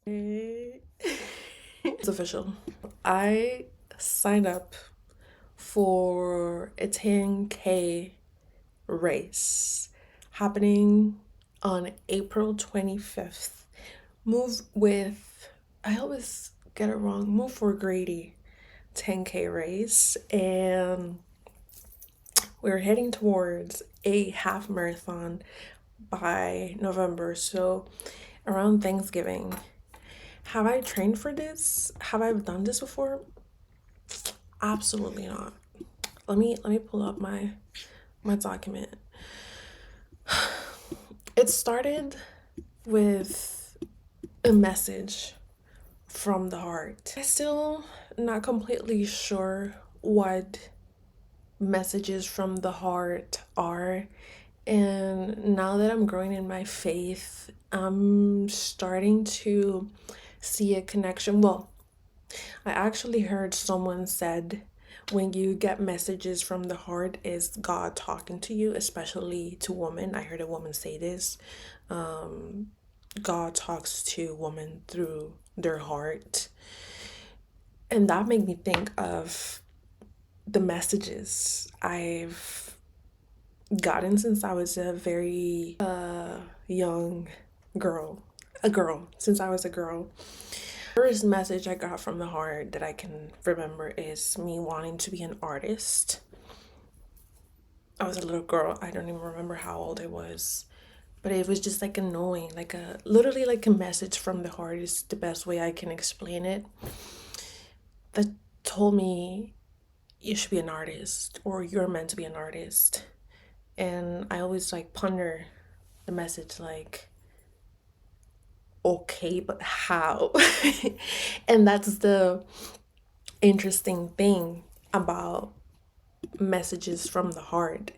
It's official. I signed up for a 10K race happening on April 25th. Move with, I always get it wrong, Move for Grady 10K race. And we're heading towards a half marathon by November. So around Thanksgiving. Have I trained for this? Have I done this before? Absolutely not. Let me pull up my document. It started with a message from the heart. I'm still not completely sure what messages from the heart are. And now that I'm growing in my faith, I'm starting to see a connection. Well, I actually heard someone said when you get messages from the heart is God talking to you, especially to women. I heard a woman say this. God talks to women through their heart. And that made me think of the messages I've gotten since I was a very young girl. A girl, since I was a girl. First message I got from the heart that I can remember is me wanting to be an artist. I was a little girl. I don't even remember how old I was. But it was just like a knowing, like a literally like a message from the heart is the best way I can explain it. That told me you should be an artist or you're meant to be an artist. And I always like ponder the message like, okay, but how? And that's the interesting thing about messages from the heart.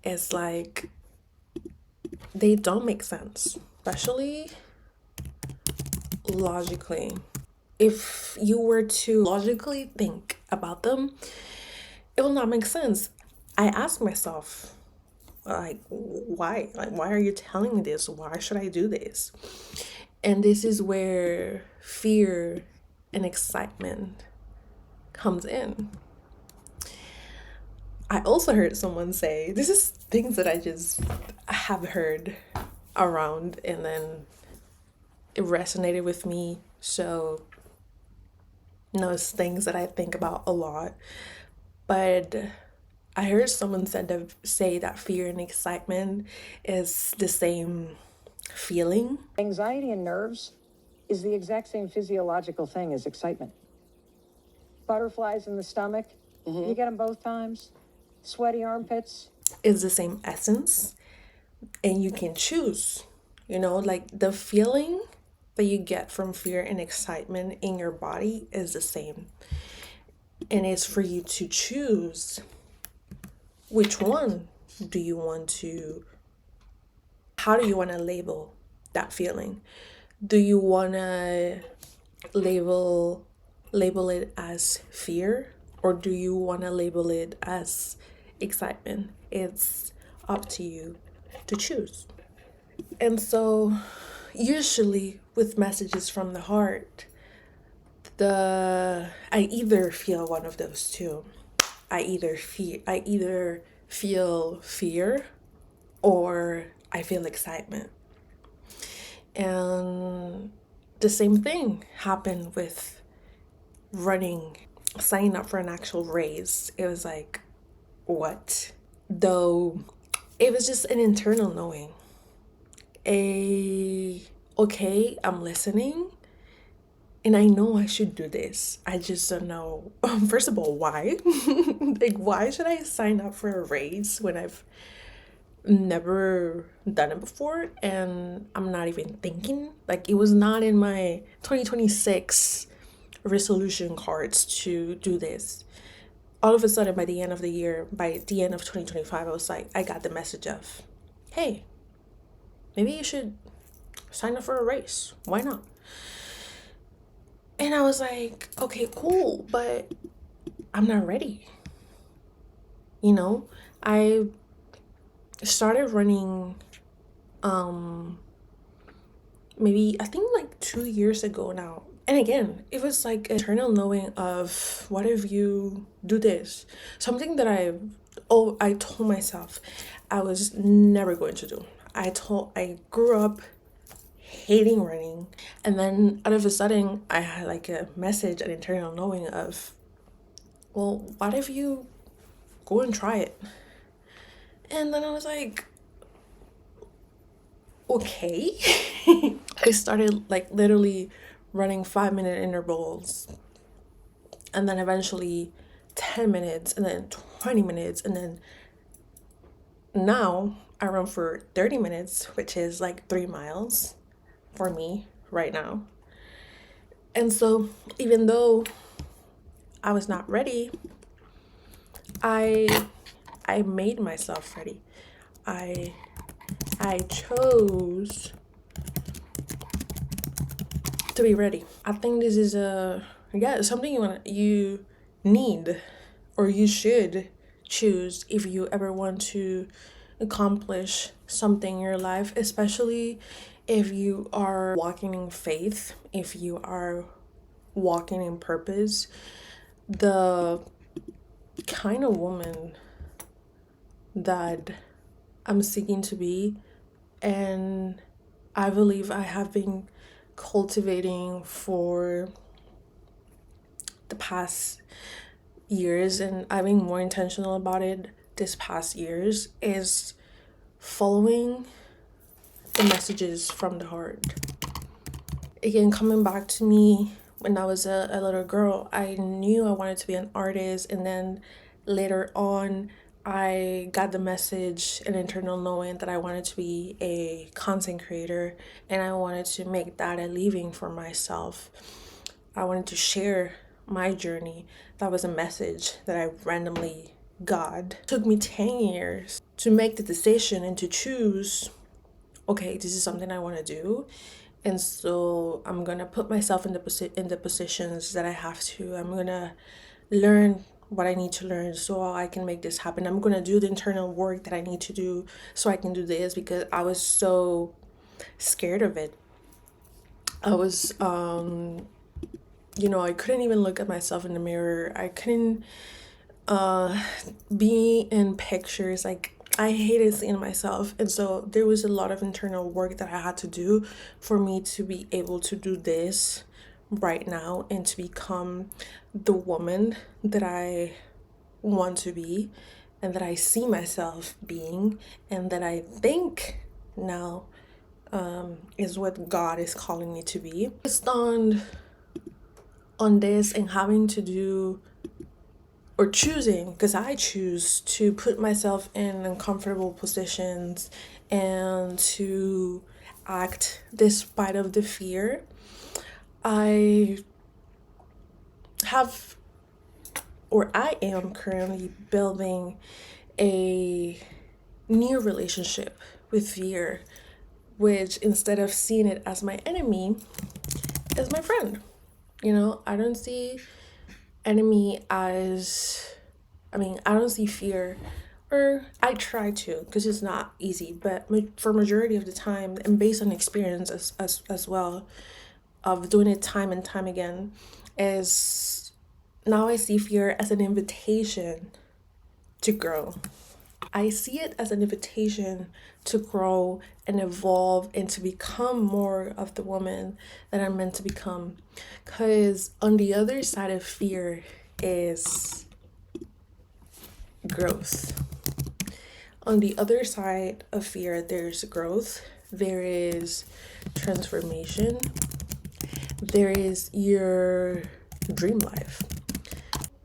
It's like they don't make sense, especially logically. If you were to logically think about them, it will not make sense. I ask myself, like, why? Like, why are you telling me this? Why should I do this? And this is where fear and excitement comes in. I also heard someone say, this is things that I just have heard around, and then it resonated with me. So, it's things that I think about a lot. But I heard someone say that fear and excitement is the same feeling. Anxiety and nerves is the exact same physiological thing as excitement. Butterflies in the stomach, you get them both times. Sweaty armpits. Is the same essence, and you can choose. Like the feeling that you get from fear and excitement in your body is the same. And it's for you to choose which one do you want to, how do you want to label that feeling? Do you want to label it as fear, or do you want to label it as excitement? It's up to you to choose. And so usually with messages from the heart, I either feel one of those two. I either feel fear or I feel excitement. And the same thing happened with running, signing up for an actual race. It was like, what? Though it was just an internal knowing. Okay, I'm listening and I know I should do this. I just don't know. First of all, why? Like, why should I sign up for a race when I've never done it before and I'm not even thinking? Like, it was not in my 2026 resolution cards to do this. All of a sudden, by the end of the year, by the end of 2025, I was like, I got the message of, hey, maybe you should sign up for a race. Why not? And I was like, okay, cool, but I'm not ready. I started running maybe I think like 2 years ago now. And again, it was like an eternal knowing of what if you do this? Something that I told myself I was never going to do. I grew up hating running, and then out of a sudden I had like a message, an internal knowing of, well, what if you go and try it? And then I was like, okay. I started like literally running 5 minute intervals, and then eventually 10 minutes, and then 20 minutes, and then now I run for 30 minutes, which is like 3 miles for me right now. And so, even though I was not ready, I I made myself ready. I I chose to be ready. I think this is something you need, or you should choose if you ever want to accomplish something in your life, especially if you are walking in faith, if you are walking in purpose. The kind of woman that I'm seeking to be, and I believe I have been cultivating for the past years, and I've been more intentional about it this past years, is following the messages from the heart. Again, coming back to me when I was a little girl, I knew I wanted to be an artist, and then later on I got the message, an internal knowing that I wanted to be a content creator, and I wanted to make that a living for myself. I wanted to share my journey. That was a message that I randomly got. It took me 10 years to make the decision and to choose, okay, this is something I want to do. And so I'm going to put myself in the positions that I have to. I'm going to learn what I need to learn so I can make this happen. I'm going to do the internal work that I need to do so I can do this, because I was so scared of it. I was I couldn't even look at myself in the mirror. I couldn't be in pictures. Like, I hated seeing myself. And so there was a lot of internal work that I had to do for me to be able to do this right now and to become the woman that I want to be, and that I see myself being, and that I think now is what God is calling me to be. Just on this, and having to do, or choosing, because I choose to put myself in uncomfortable positions and to act despite of the fear. I have, or I am currently building a new relationship with fear, which, instead of seeing it as my enemy, is my friend. I don't see enemy as, I don't see fear, or I try to, because it's not easy, but for majority of the time, and based on experience as well, of doing it time and time again, is now I see fear as an invitation to grow. I see it as an invitation to grow and evolve and to become more of the woman that I'm meant to become. Because on the other side of fear is growth. On the other side of fear, there's growth, there is transformation, there is your dream life.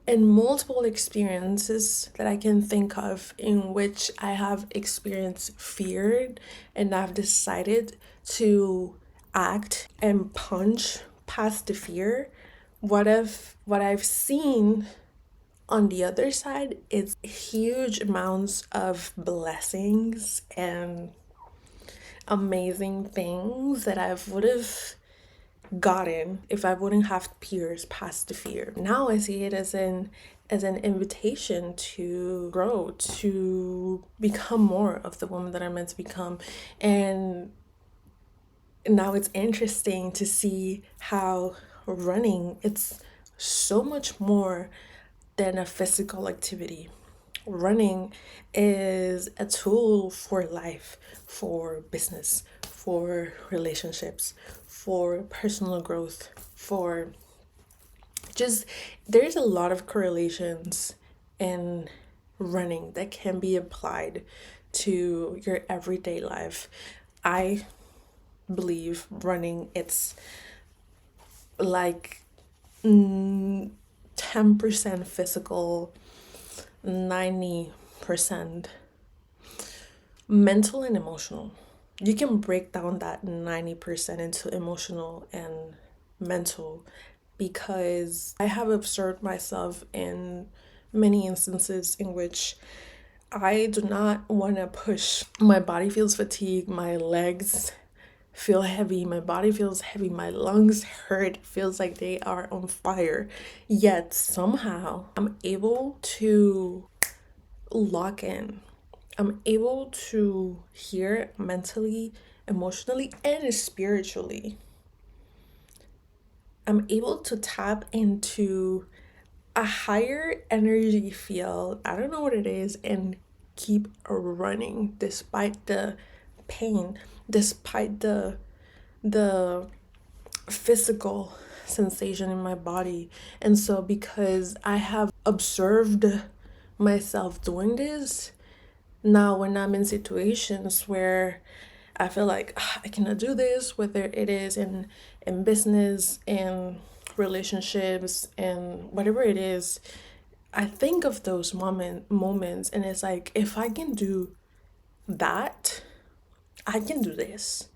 And multiple experiences that I can think of in which I have experienced fear, and I've decided to act and punch past the fear. What I've seen on the other side is huge amounts of blessings and amazing things that I would have gotten if I wouldn't have peers past the fear. Now I see it as an invitation to grow, to become more of the woman that I'm meant to become. And now it's interesting to see how running, it's so much more than a physical activity. Running is a tool for life, for business, for relationships, for personal growth, for just, there's a lot of correlations in running that can be applied to your everyday life. I believe running, it's like 10% physical, 90% mental and emotional. You can break down that 90% into emotional and mental, because I have observed myself in many instances in which I do not want to push. My body feels fatigued, my legs feel heavy, my body feels heavy, my lungs hurt, feels like they are on fire. Yet somehow I'm able to lock in. I'm able to hear mentally, emotionally, and spiritually. I'm able to tap into a higher energy field. I don't know what it is, and keep running despite the pain, despite the physical sensation in my body. And so because I have observed myself doing this, now when I'm in situations where I feel like I cannot do this, whether it is in business, in relationships, and whatever it is, I think of those moments, and it's like, if I can do that, I can do this.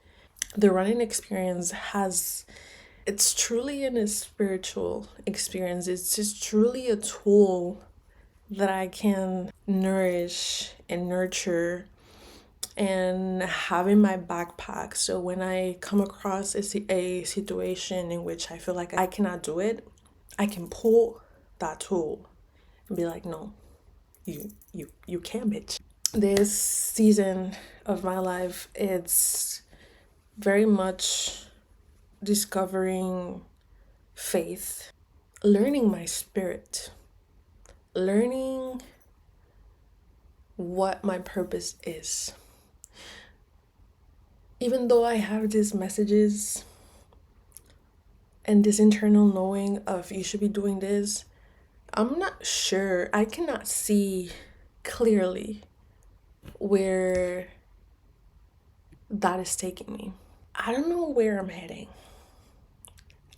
The running experience has, it's truly a spiritual experience. It's just truly a tool that I can nourish and nurture and have in my backpack. So when I come across a situation in which I feel like I cannot do it, I can pull that tool and be like, no, you can, bitch. This season of my life, it's very much discovering faith, learning my spirit, learning what my purpose is. Even though I have these messages and this internal knowing of you should be doing this, I'm not sure. I cannot see clearly where that is taking me. I don't know where I'm heading.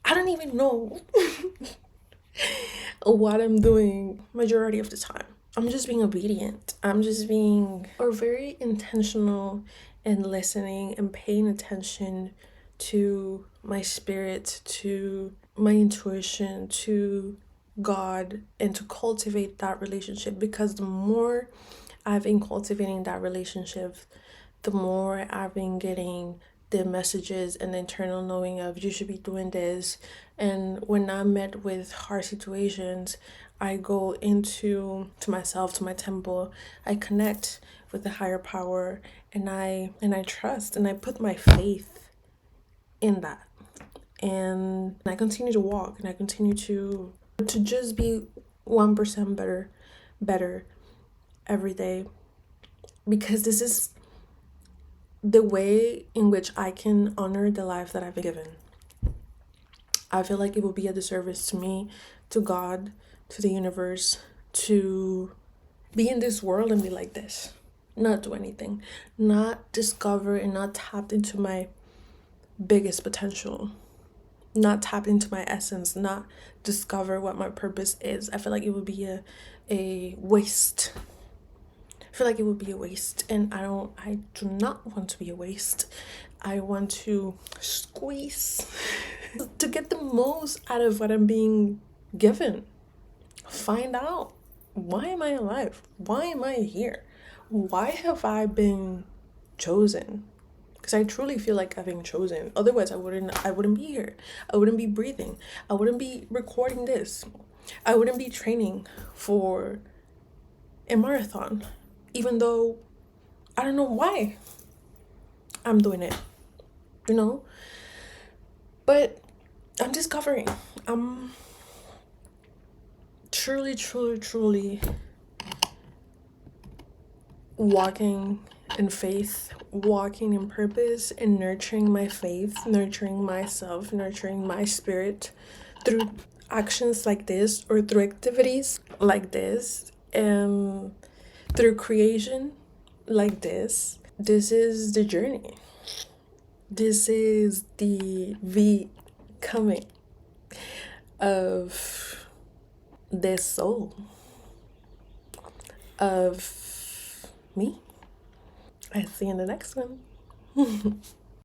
I don't even know what I'm doing majority of the time. I'm just being obedient. I'm just being or very intentional and listening and paying attention to my spirit, to my intuition, to God, and to cultivate that relationship. Because the more I've been cultivating that relationship, the more I've been getting the messages and the internal knowing of you should be doing this. And when I'm met with hard situations, I go into to myself, to my temple. I connect with the higher power, and I trust, and I put my faith in that. And I continue to walk, and I continue to just be 1% better every day, because this is the way in which I can honor the life that I've been given. I feel like it would be a disservice to me, to God, to the universe, to be in this world and be like this, not do anything, not discover and not tap into my biggest potential, not tap into my essence, not discover what my purpose is. I feel like it would be a waste. I feel like it would be a waste, and I do not want to be a waste. I want to squeeze to get the most out of what I'm being given. Find out, why am I alive? Why am I here? Why have I been chosen? Because I truly feel like I've been chosen. Otherwise, I wouldn't be here. I wouldn't be breathing. I wouldn't be recording this. I wouldn't be training for a marathon, even though I don't know why I'm doing it. you know? But I'm discovering. I'm truly, truly, truly walking in faith, walking in purpose, and nurturing my faith, nurturing myself, nurturing my spirit through actions like this, or through activities like this, and through creation like this. This is the journey. This is the becoming of this soul, of me. I see you in the next one.